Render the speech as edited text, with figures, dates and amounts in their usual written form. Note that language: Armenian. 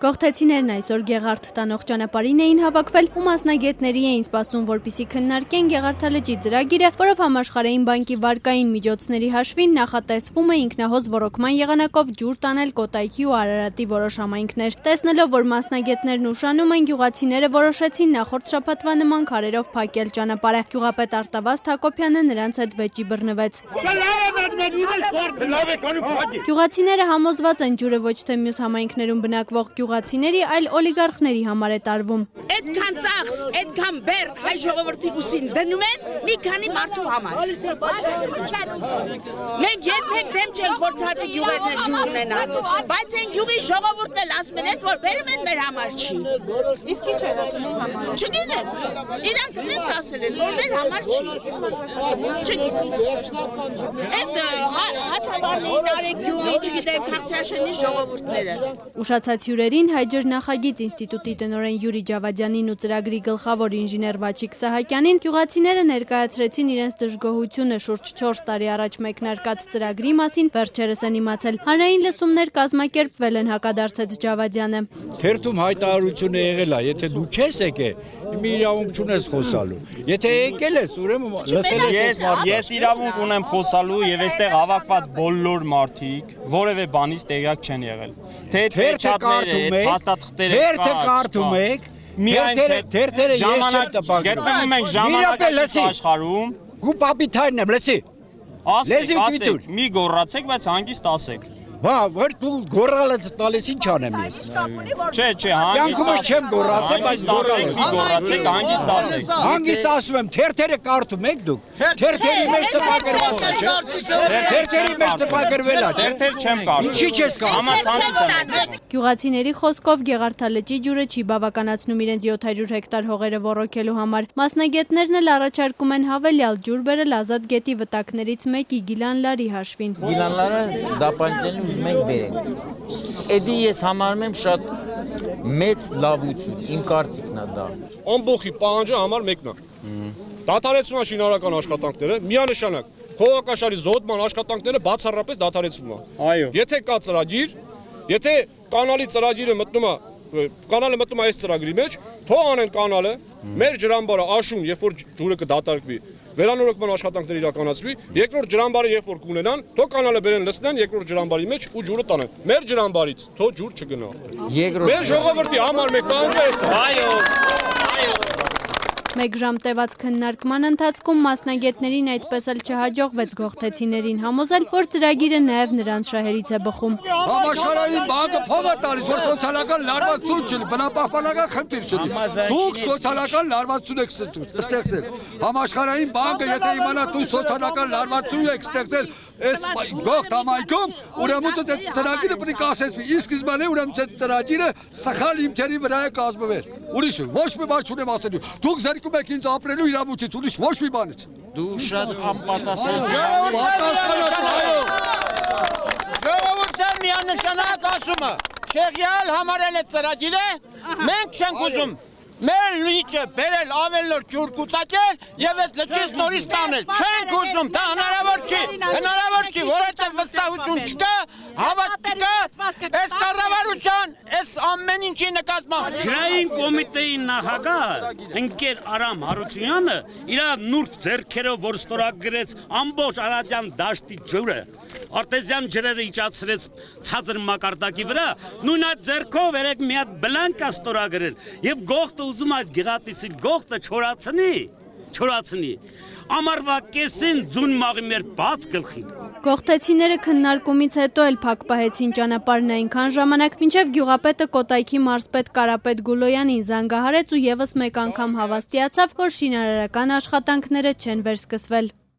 Գողթեցիներն այսօր Գեղարդ տանող ճանապարհին էին հավաքվել ու մասնագետների էին սպասում, որպեսզի քննարկեն Գեղարդալճի ծրագիրը, որով Համաշխարհային բանկի վարկային միջոցների հաշվին նախատեսվում է ինքնահոս ոռոգման եղանակով ջուր տանել Կոտայքի ու Արարատի որոշ համայնքներ։ Տեսնելով, որ մասնագետներն ուշանում են, գյուղացիները որոշեցին նախորդ շաբաթվա նման քարերով փակել ճանապարհը։ Գյուղապետ Արտավազդ Հակոբյանը նրանց հետ վեճի բռնվեց։ Գյուղացիները համոզված են, ջուրը ոչ թե մյուս համայնքներում բնակվող գյուղացիների, այլ օլիգարխների համար է տարվում։ Այդքան ծախս, այդքան բեր հայ ժողովրդի ուսին դնում են մի քանի մարդու համար։ Մենք երբեք դեմ չենք, որ ցածի գյուղերն ջուր ունենան, բայց այն գյուղի ժողովուրդն էլ ասում են, այդ որ բերում են մեր համար չի։ Իսկ ինչ են ասում մեր համար։ Չգիտեմ։ Իրանք դից ասել են, որ մեր համար չի։ Չգիտեմ։ Այդ հացաբանների Նարեկ գյուղի, չգիտեմ, Քարցրաշենի ժողովուրդները։ Ուշացած հյուրերին Հայջր նախագիծ ինստիտուտի տնօրեն Յուրի Ջավադյանին ու ծրագրի գլխավոր ինժեներ Վաչիկ Սահակյանին գյուղացիները ներկայացրեցին իրենց դժգոհությունը շուրջ 4 տարի առաջ մեկնարկած ծրագրի մասին, վերջերս են իմացել։ Հանրային լսումներ կազմակերպվել են, հակադարձեց Ջավադյանը։ Թերթում հայտարարությունը եղել է, եթե դու չես եկել, մի իրավունք չունես խոսալու։ Եթե եկել ես, ուրեմն լսել ես ես իրավունք ունեմ խոսալու եւ այստեղ հավաքված բոլոր մարդիկ որևէ բանից տեղյակ չեն եղել։ Թե թերթը կարդում եք, թերթերը ես չեմ տպագրում։ Գտնվում ենք ժամանակակից աշխարհում։ Գու պապիթայրն եմ, լսի։ Ասեք, մի գոռացեք, բայց հանգիստ ասեք։ Բա, որ դու գոռալը տալիս ինչ անեմ ես։ Չէ, հանգիստ չեմ գոռացել, բայց գոռալես։ Մի գոռացեք, հանգիստ ասեք։ Հանգիստ ասում եմ, թերթերը կարդում եք դուք։ Թերթերի մեջ տպագրված է, չէ՞։ Թերթերի մեջ տպագրվել է, չէ՞։ Թերթեր չեմ կարդում։ Ինչի՞ չես կարդում։ Համացանցից եմ։ Գյուղացիների խոսքով Գեղարդալճի ջուրը չի բավականացնում իրենց 700 հեկտար հողերը ոռոգելու համար։ Մասնագետներն էլ առաջարկում են հավելյալ ջուր բերել Ազատ գետի վտակներից մեկի Գիլանլարի հաշվին։ Գիլանլարը դապանջեն ուզում ենք բերել։ Էդի ես համարում եմ շատ մեծ լավություն, իմ կարծիքն է դա։ Ամբողջի պահանջը համար մեկն է։ Դադարեցվում է շինարարական աշխատանքները, միանշանակ փողակաշարի զոդման աշխատանքները բացառապես դադարեցվում է։ Այո։ Եթե կա ծրագիր, եթե կանալի ծրագիրը մտնում է, կանալը մտնում է այս ծրագրի մեջ, թող անեն կանալը, մեր ջրամբարը աշուն, երբ որ ջուրը կդատարկվի, վերանորոգման աշխատանքներ իրականացվի, երկրորդ ջրամբարը երբ որ կունենան, թող կանալը բերեն լցնեն երկրորդ ջրամբարի մեջ ու ջուրը տանեն։ Մեր ջրամբարից թող ջուր չգնա։ Մեր ժողովրդի համար մեկ պահանջը էս է։ Այո։ Մեկ ժամ տևած քննարկման ընթացքում մասնագետներին այդպես էլ չհաջողվեց գողթեցիներին համոզել, որ ծրագիրը նաև նրանց շահերից է բխում։ Համաշխարհային բանկը փող է տալիս, որ սոցիալական լարվածություն չլինի, բնապահպանական խնդիր չլինի։ Դուք սոցիալական լարվածություն եք ստեղծել։ Համաշխարհային բանկը եթե իմանա դու սոցիալական լարվածություն եք ստեղծել այս գողթ համայնքում, ուրեմն ծրագիրը պետք է ասեցվի։ Իսկ սկզբանե ուրեմն ծրագիրը սխալ հիմքերի վրա է կազմվել։ Ուրիշ ոչ մի բան չունեմ ասելու։ Դուք զերքում եք ինձ ապրելու իրավունքից, ուրիշ ոչ մի բանից։ Դու շատ անպատասխան Ժողովուրդը միանշանակ ասում է, Շեղյալ համարել է ծրագիրը, մենք չենք ուզում մեր լիճը բերել ավելորդ ջուր կուտակել եւ այդ լճից նորից տանել։ Չենք ուզում, դա հնարավոր չի, որովհետեւ վստահություն չկա, հավատ չկա, այս կառավարության, այս ամեն ինչի նկատմամբ։ Ջրային կոմիտեի նախագահ ընկեր Արամ Հարությունյանը իր նուրբ ձեռքերով որ ստորագրեց ամբողջ Արարատյան դաշտի ջուրը, արտեզյան ջրերը իջացրեց ցածր մակարդակի վրա, նույն այդ ձեռքով երեք մի հատ բլանկա ստորագրել եւ գողտը ուզում այս գեղատիսի գողտը չորացնի։ Ամառվա կեսին ձուն մաղի մեր բաց գլխին։ Գողթեցիները քննարկումից հետո էլ փակ պահեցին ճանապարհն այնքան ժամանակ, մինչև գյուղապետը Կոտայքի մարզպետ Կարապետ Գուլոյանին զանգահարեց ու եւս մեկ անգամ հավաստիացավ, որ շինարարական աշխատանքները չեն վերսկսվել։